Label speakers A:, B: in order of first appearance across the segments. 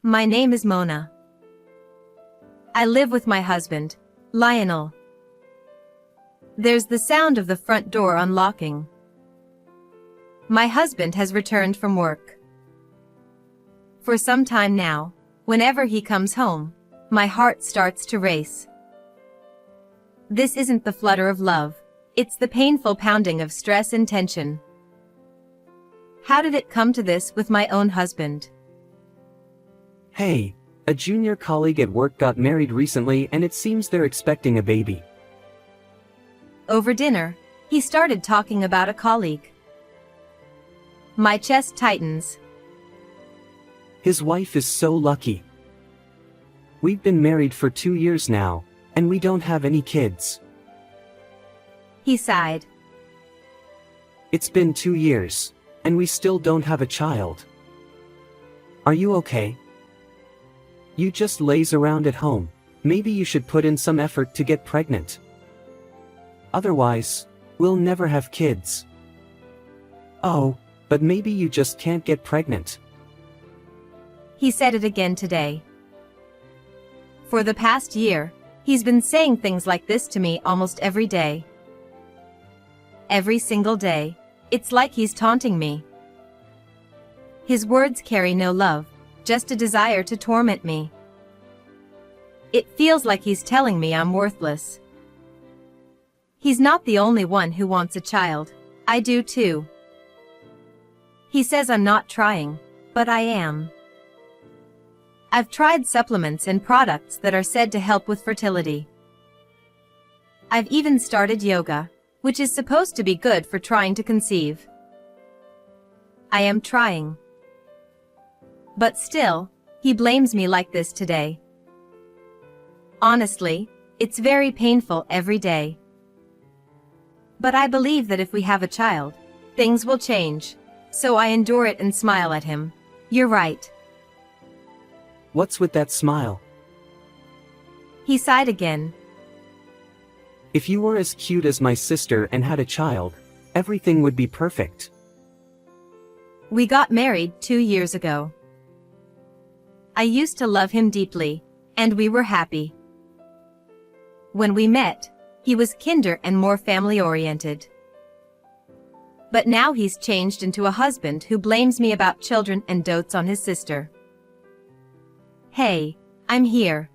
A: My name is Mona. I live with my husband, Lionel. There's the sound of the front door unlocking. My husband has returned from work. For some time now, whenever he comes home, my heart starts to race. This isn't the flutter of love, it's the painful pounding of stress and tension. How did it come to this with my own husband?
B: Hey, a junior colleague at work got married recently and it seems they're expecting a baby.
A: Over dinner, he started talking about a colleague. My chest tightens.
B: His wife is so lucky. We've been married for 2 years now, and we don't have any kids.
A: He sighed.
B: It's been 2 years, and we still don't have a child. Are you okay? You just laze around at home. Maybe you should put in some effort to get pregnant. Otherwise, we'll never have kids. Oh, but maybe you just can't get pregnant.
A: He said it again today. For the past year, he's been saying things like this to me almost every day. Every single day, it's like he's taunting me. His words carry no love, just a desire to torment me. It feels like he's telling me I'm worthless. He's not the only one who wants a child, I do too. He says I'm not trying, but I am. I've tried supplements and products that are said to help with fertility. I've even started yoga, which is supposed to be good for trying to conceive. I am trying. But still, he blames me like this today. Honestly, it's very painful every day. But I believe that if we have a child, things will change. So I endure it and smile at him. You're right.
B: What's with that smile?
A: He sighed again.
B: If you were as cute as my sister and had a child, everything would be perfect.
A: We got married 2 years ago. I used to love him deeply, and we were happy. When we met, he was kinder and more family-oriented. But now he's changed into a husband who blames me about children and dotes on his sister. Hey, I'm here.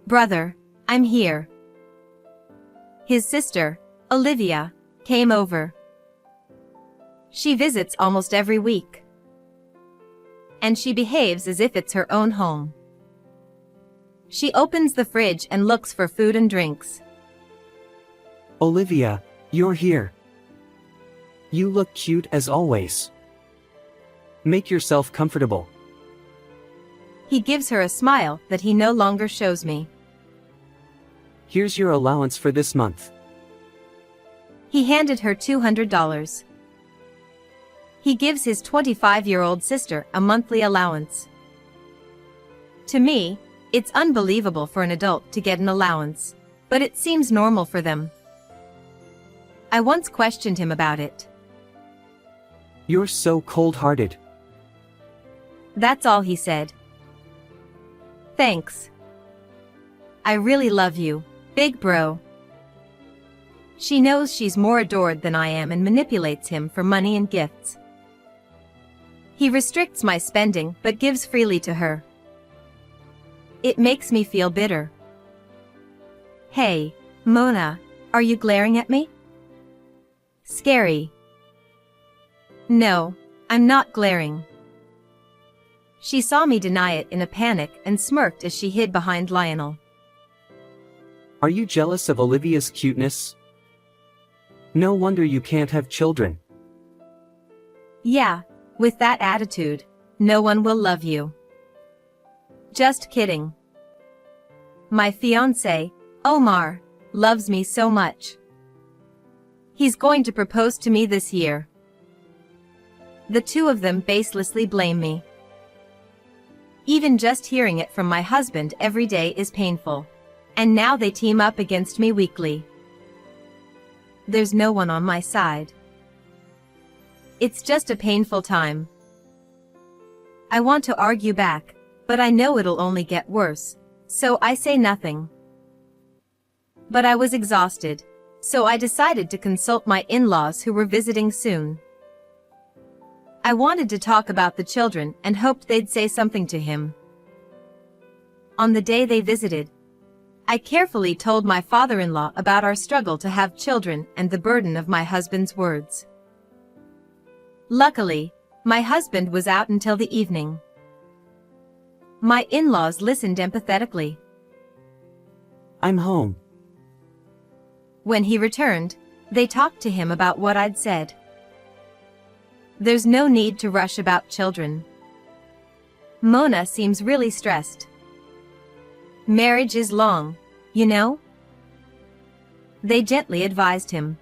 A: Brother, I'm here. His sister, Olivia, came over. She visits almost every week. And she behaves as if it's her own home. She opens the fridge and looks for food and drinks.
B: Olivia, you're here. You look cute as always. Make yourself comfortable.
A: He gives her a smile that he no longer shows me.
B: Here's your allowance for this month.
A: He handed her $200. He gives his 25-year-old sister a monthly allowance. To me, it's unbelievable for an adult to get an allowance, but it seems normal for them. I once questioned him about it.
B: You're so cold-hearted.
A: That's all he said. Thanks. I really love you, big bro. She knows she's more adored than I am and manipulates him for money and gifts. He restricts my spending but gives freely to her. It makes me feel bitter. Hey, Mona, are you glaring at me? Scary. No, I'm not glaring. She saw me deny it in a panic and smirked as she hid behind Lionel.
B: Are you jealous of Olivia's cuteness? No wonder you can't have children.
A: Yeah, with that attitude, no one will love you. Just kidding. My fiancé, Omar, loves me so much. He's going to propose to me this year. The two of them baselessly blame me. Even just hearing it from my husband every day is painful. And now they team up against me weekly. There's no one on my side. It's just a painful time. I want to argue back, but I know it'll only get worse, so I say nothing. But I was exhausted, so I decided to consult my in-laws who were visiting soon. I wanted to talk about the children and hoped they'd say something to him. On the day they visited, I carefully told my father-in-law about our struggle to have children and the burden of my husband's words. Luckily, my husband was out until the evening. My in-laws listened empathetically.
B: I'm home.
A: When he returned, they talked to him about what I'd said. There's no need to rush about children. Mona seems really stressed. Marriage is long, you know? They gently advised him.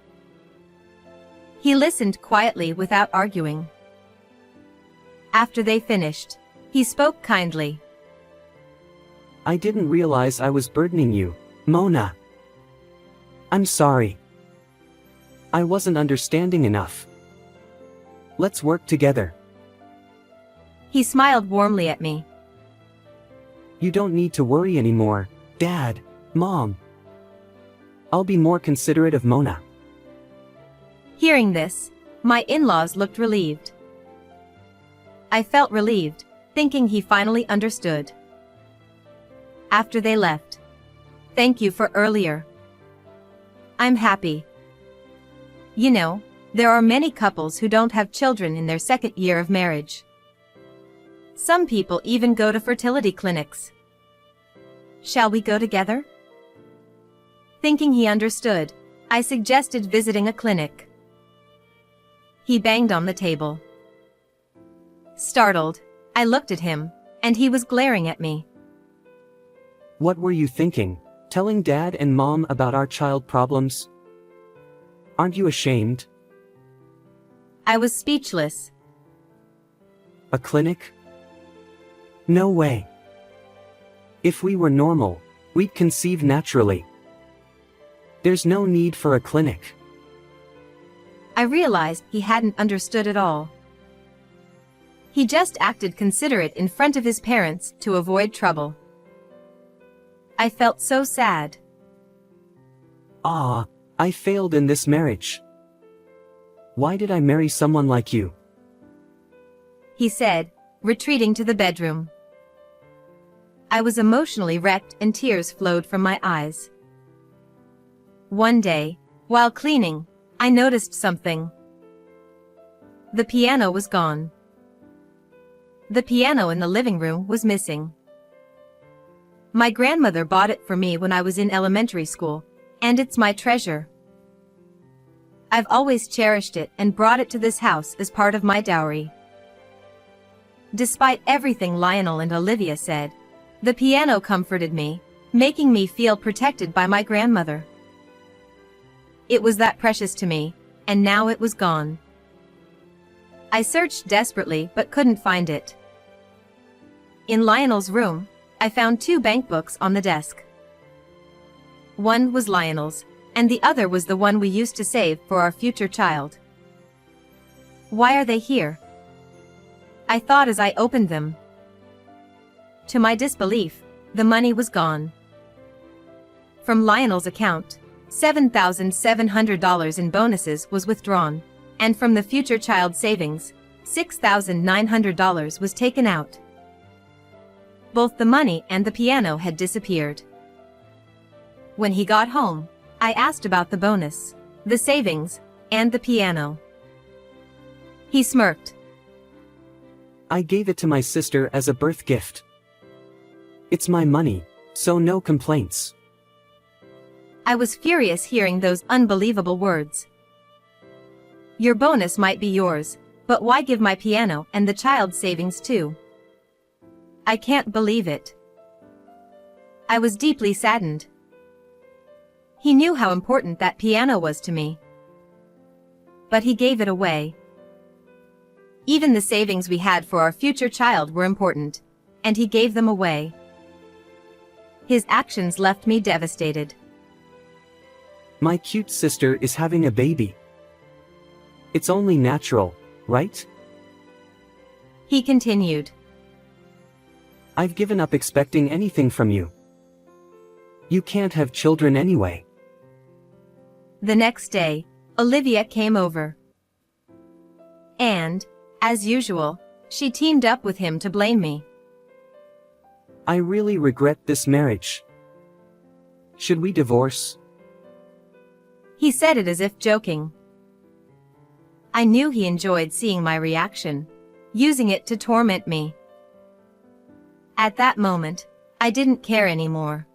A: He listened quietly without arguing. After they finished, he spoke kindly.
B: I didn't realize I was burdening you, Mona. I'm sorry. I wasn't understanding enough. Let's work together.
A: He smiled warmly at me.
B: You don't need to worry anymore, Dad, Mom. I'll be more considerate of Mona.
A: Hearing this, my in-laws looked relieved. I felt relieved, thinking he finally understood. After they left, thank you for earlier. I'm happy. You know, there are many couples who don't have children in their second year of marriage. Some people even go to fertility clinics. Shall we go together? Thinking he understood, I suggested visiting a clinic. He banged on the table. Startled, I looked at him, and he was glaring at me.
B: What were you thinking, telling Dad and Mom about our child problems? Aren't you ashamed?
A: I was speechless.
B: A clinic? No way. If we were normal, we'd conceive naturally. There's no need for a clinic.
A: I realized he hadn't understood at all. He just acted considerate in front of his parents to avoid trouble. I felt so sad.
B: Ah, I failed in this marriage. Why did I marry someone like you?
A: He said, retreating to the bedroom. I was emotionally wrecked and tears flowed from my eyes. One day, while cleaning, I noticed something. The piano was gone. The piano in the living room was missing. My grandmother bought it for me when I was in elementary school, and it's my treasure. I've always cherished it and brought it to this house as part of my dowry. Despite everything Lionel and Olivia said, the piano comforted me, making me feel protected by my grandmother. It was that precious to me, and now it was gone. I searched desperately but couldn't find it. In Lionel's room, I found 2 bank books on the desk. One was Lionel's, and the other was the one we used to save for our future child. Why are they here? I thought as I opened them. To my disbelief, the money was gone. From Lionel's account, $7,700 in bonuses was withdrawn, and from the future child savings, $6,900 was taken out. Both the money and the piano had disappeared. When he got home, I asked about the bonus, the savings, and the piano. He smirked.
B: I gave it to my sister as a birth gift. It's my money, so no complaints.
A: I was furious hearing those unbelievable words. Your bonus might be yours, but why give my piano and the child savings too? I can't believe it. I was deeply saddened. He knew how important that piano was to me. But he gave it away. Even the savings we had for our future child were important, and he gave them away. His actions left me devastated.
B: My cute sister is having a baby. It's only natural, right?
A: He continued.
B: I've given up expecting anything from you. You can't have children anyway.
A: The next day, Olivia came over. And, as usual, she teamed up with him to blame me.
B: I really regret this marriage. Should we divorce?
A: He said it as if joking. I knew he enjoyed seeing my reaction, using it to torment me. At that moment, I didn't care anymore.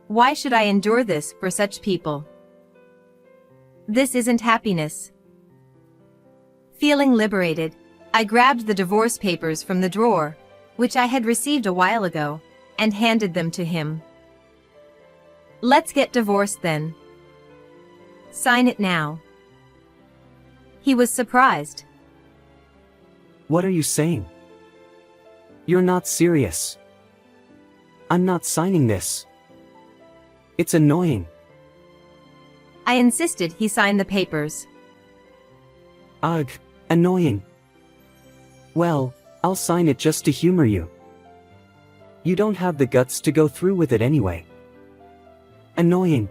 A: Why should I endure this for such people? This isn't happiness. Feeling liberated, I grabbed the divorce papers from the drawer, which I had received a while ago, and handed them to him. Let's get divorced then. Sign it now. He was surprised.
B: What are you saying? You're not serious. I'm not signing this. It's annoying.
A: I insisted he sign the papers.
B: Ugh, annoying. Well, I'll sign it just to humor you. You don't have the guts to go through with it anyway. Annoying.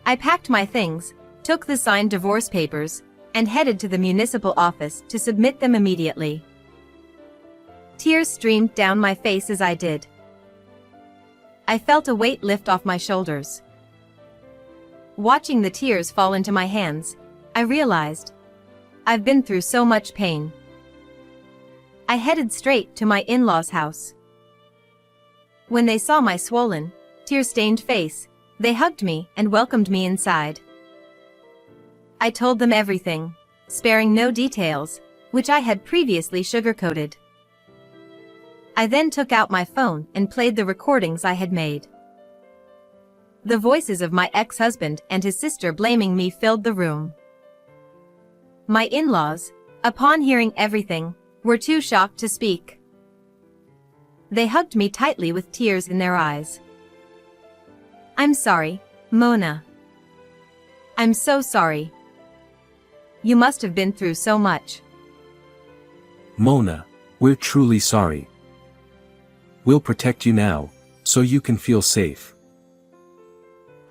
A: I packed my things, took the signed divorce papers, and headed to the municipal office to submit them immediately. Tears streamed down my face as I did. I felt a weight lift off my shoulders. Watching the tears fall into my hands, I realized I've been through so much pain. I headed straight to my in-laws' house. When they saw my swollen, tear-stained face, they hugged me and welcomed me inside. I told them everything, sparing no details, which I had previously sugarcoated. I then took out my phone and played the recordings I had made. The voices of my ex-husband and his sister blaming me filled the room. My in-laws, upon hearing everything, were too shocked to speak. They hugged me tightly with tears in their eyes. I'm sorry, Mona. I'm so sorry. You must have been through so much.
C: Mona, we're truly sorry. We'll protect you now, so you can feel safe.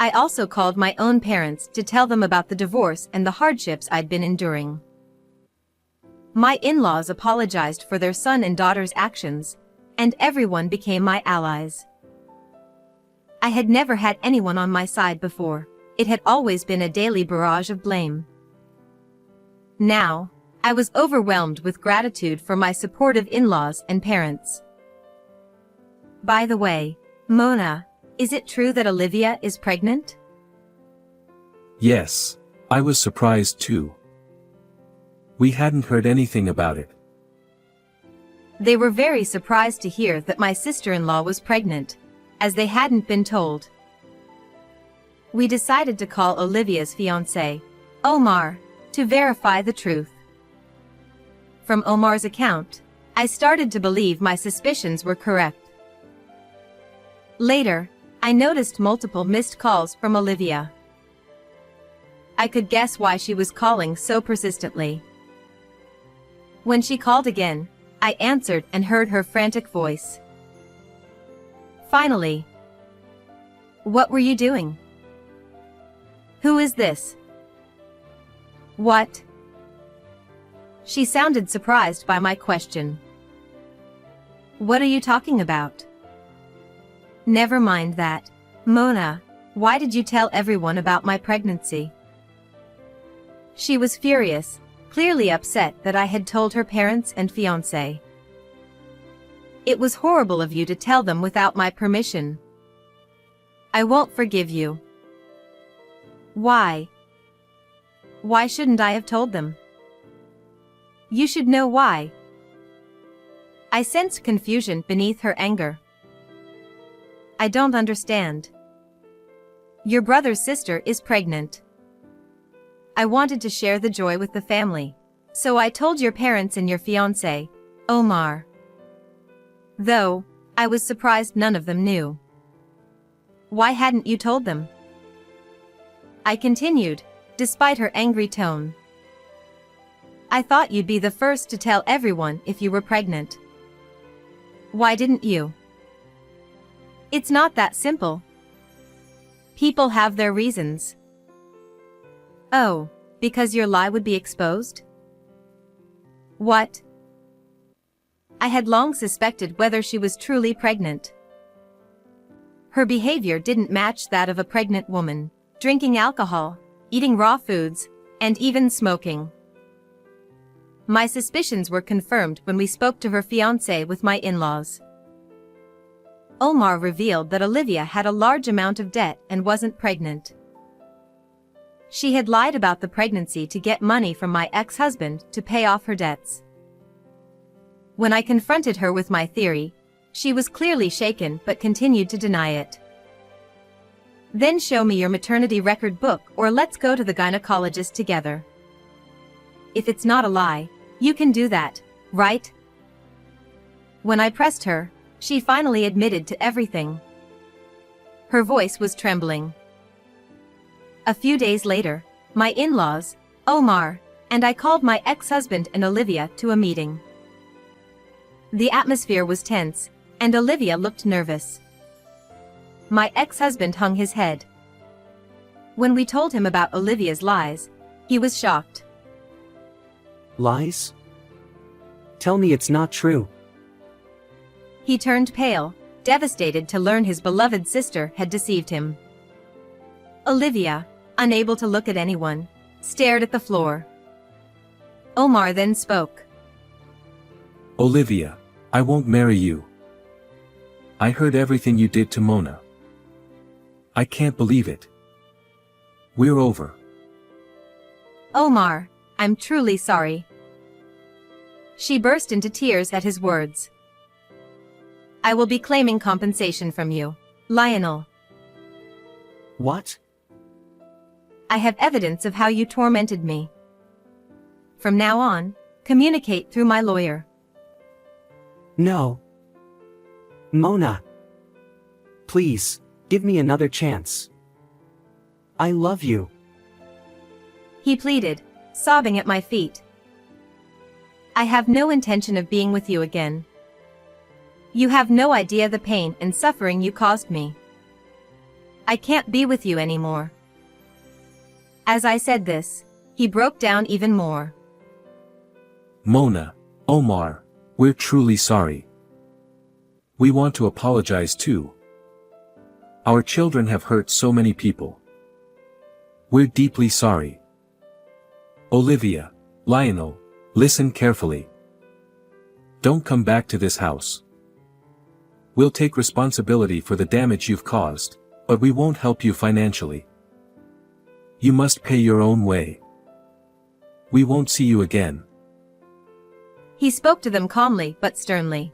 A: I also called my own parents to tell them about the divorce and the hardships I'd been enduring. My in-laws apologized for their son and daughter's actions, and everyone became my allies. I had never had anyone on my side before. It had always been a daily barrage of blame. Now, I was overwhelmed with gratitude for my supportive in-laws and parents. By the way, Mona, is it true that Olivia is pregnant?
C: Yes, I was surprised too. We hadn't heard anything about it.
A: They were very surprised to hear that my sister-in-law was pregnant, as they hadn't been told. We decided to call Olivia's fiancé, Omar, to verify the truth. From Omar's account, I started to believe my suspicions were correct. Later, I noticed multiple missed calls from Olivia. I could guess why she was calling so persistently. When she called again, I answered and heard her frantic voice. Finally. What were you doing? Who is this? What? She sounded surprised by my question. What are you talking about? Never mind that. Mona, why did you tell everyone about my pregnancy? She was furious, clearly upset that I had told her parents and fiancé. It was horrible of you to tell them without my permission. I won't forgive you. Why? Why shouldn't I have told them? You should know why. I sensed confusion beneath her anger. I don't understand. Your brother's sister is pregnant. I wanted to share the joy with the family, so I told your parents and your fiancé, Omar. Though, I was surprised none of them knew. Why hadn't you told them? I continued, despite her angry tone. I thought you'd be the first to tell everyone if you were pregnant. Why didn't you? It's not that simple. People have their reasons. Oh, because your lie would be exposed? What? I had long suspected whether she was truly pregnant. Her behavior didn't match that of a pregnant woman, drinking alcohol, eating raw foods, and even smoking. My suspicions were confirmed when we spoke to her fiancé with my in-laws. Omar revealed that Olivia had a large amount of debt and wasn't pregnant. She had lied about the pregnancy to get money from my ex-husband to pay off her debts. When I confronted her with my theory, she was clearly shaken but continued to deny it. Then show me your maternity record book or let's go to the gynecologist together. If it's not a lie, you can do that, right? When I pressed her, she finally admitted to everything. Her voice was trembling. A few days later, my in-laws, Omar, and I called my ex-husband and Olivia to a meeting. The atmosphere was tense, and Olivia looked nervous. My ex-husband hung his head. When we told him about Olivia's lies, he was shocked.
B: Lies? Tell me it's not true.
A: He turned pale, devastated to learn his beloved sister had deceived him. Olivia, unable to look at anyone, stared at the floor. Omar then spoke.
C: Olivia, I won't marry you. I heard everything you did to Mona. I can't believe it. We're over.
A: Omar, I'm truly sorry. She burst into tears at his words. I will be claiming compensation from you, Lionel.
B: What?
A: I have evidence of how you tormented me. From now on, communicate through my lawyer.
B: No. Mona. Please, give me another chance. I love you.
A: He pleaded, sobbing at my feet. I have no intention of being with you again. You have no idea the pain and suffering you caused me. I can't be with you anymore. As I said this, he broke down even more.
C: Mona, Omar, we're truly sorry. We want to apologize too. Our children have hurt so many people. We're deeply sorry. Olivia, Lionel, listen carefully. Don't come back to this house. We'll take responsibility for the damage you've caused, but we won't help you financially. You must pay your own way. We won't see you again.
A: He spoke to them calmly but sternly.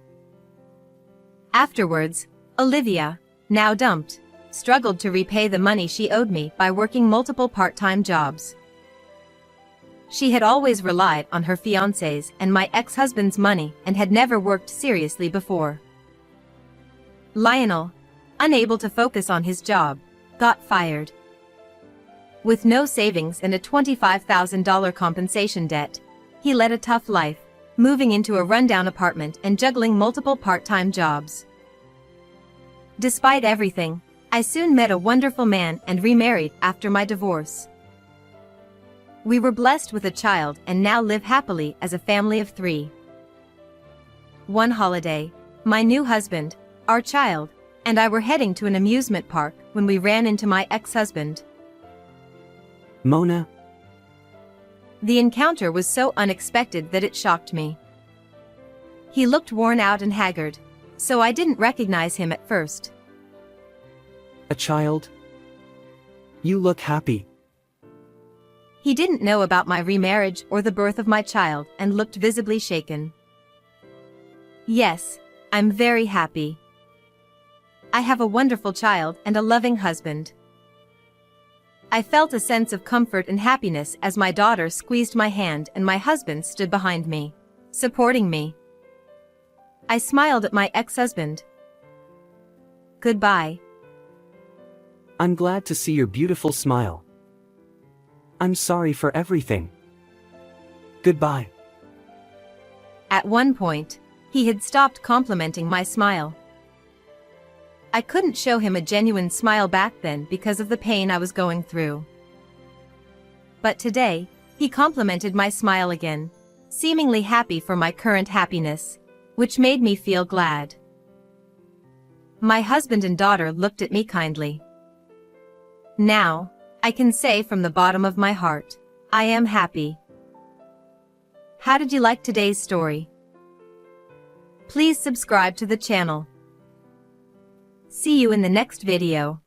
A: Afterwards, Olivia, now dumped, struggled to repay the money she owed me by working multiple part-time jobs. She had always relied on her fiancé's and my ex-husband's money and had never worked seriously before. Lionel, unable to focus on his job, got fired. With no savings and a $25,000 compensation debt, he led a tough life, moving into a rundown apartment and juggling multiple part-time jobs. Despite everything, I soon met a wonderful man and remarried after my divorce. We were blessed with a child and now live happily as a family of 3. One holiday, my new husband, our child, and I were heading to an amusement park when we ran into my ex-husband.
B: Mona?
A: The encounter was so unexpected that it shocked me. He looked worn out and haggard, so I didn't recognize him at first.
B: A child? You look happy.
A: He didn't know about my remarriage or the birth of my child and looked visibly shaken. Yes, I'm very happy. I have a wonderful child and a loving husband. I felt a sense of comfort and happiness as my daughter squeezed my hand and my husband stood behind me, supporting me. I smiled at my ex-husband. Goodbye.
B: I'm glad to see your beautiful smile. I'm sorry for everything. Goodbye.
A: At one point, He had stopped complimenting my smile. I couldn't show him a genuine smile back then because of the pain I was going through. But today, he complimented my smile again, seemingly happy for my current happiness, which made me feel glad. My husband and daughter looked at me kindly. Now, I can say from the bottom of my heart, I am happy. How did you like today's story? Please subscribe to the channel. See you in the next video.